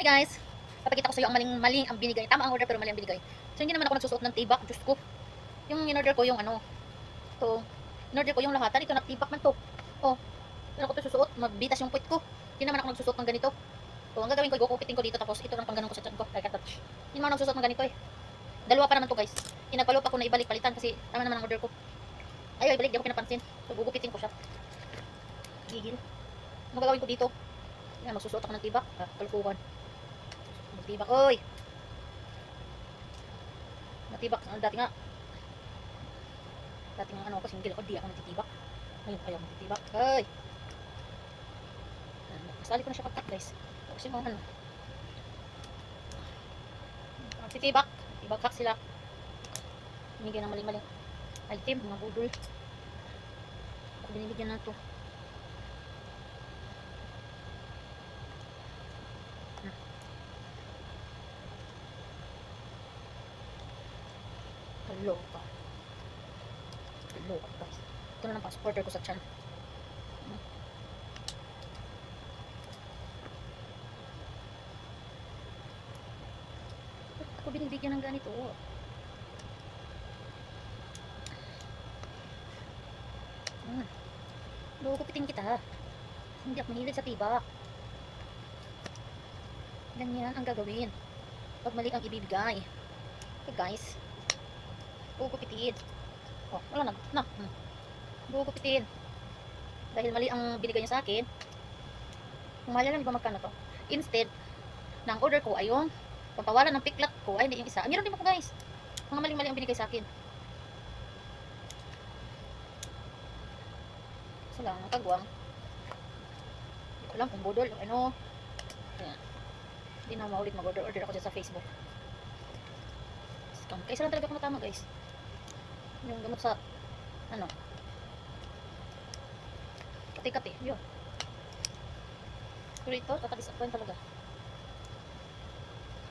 Hey guys, papakita ko sa iyo ang maling ang binigay. Tama ang order pero mali ang binigay. So hindi naman ako nagsusuot ng tibak, Diyos ko. Yung in-order ko yung ano, to. In-order ko yung lahatan, ito nagtibak man to. Oh, pero ko to susuot, magbitas yung puwit ko. Hindi naman ako nagsusuot ng ganito. So ang gagawin ko, igukupitin ko dito tapos ito lang pangganon ko sa tiyan ko. Like that. Hindi naman ako nagsusuot ng ganito eh. Dalawa pa naman to guys. Pinagpalo pa ko na ibalik-palitan kasi tama naman ang order ko. Ayaw, ibalik, di ako pinapansin. So gugupitin ko siya. Gigil. Ano gagawin ko dito? Yan, magsusuot ako ng tibak. Kalkuhan. Matibak, oy. Matibak, dati nga ano ako, single ako, di ako natitibak. Ngayon, ayaw matitibak. Oy. Nasali ko na siya pagkat, guys. Tapos yung ano. Titibak. Tibak hak sila. Binigyan ng mali-mali item, mga budol. Ako binibigyan na to. Hello ka. Hello ka guys. Ito na ng passporter ko sa tiyan. Ba't ako binibigyan ng ganito? Lukupitin kita. Hindi ako mahilig sa tibak. Ganyan ang gagawin. Pag mali ang ibibigay. Okay guys. Gugupitin. Oh, wala na. Gugupitin. Dahil mali ang binigay niya sa akin. Kung mahal lang, di ba magkano to? Instead, na ang order ko ay yung pampawalan ng piklat ko ay hindi yung isa. Meron din ako guys. Mga mali-mali ang binigay sa akin. So lang, kagwang. Hindi ko lang kung budol. Ano. Ayan. Hindi na maulit mag-order ako dyan sa Facebook. Scam. Kaysa lang talaga ako matama guys. Yung gamot sa ano kati-kati yun, pero ito kakadisappoint talaga,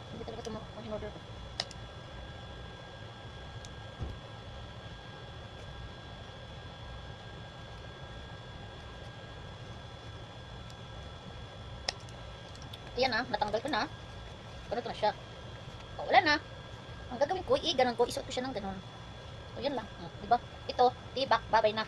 hindi talaga tumakot ang in-order ko. Ayan na, natanggal ko na, ganito na siya. O wala na, ang gagawin ko, ganon ko, isuot ko siya ng ganon. So, yun lang. Diba? Ito, tibak, babay na.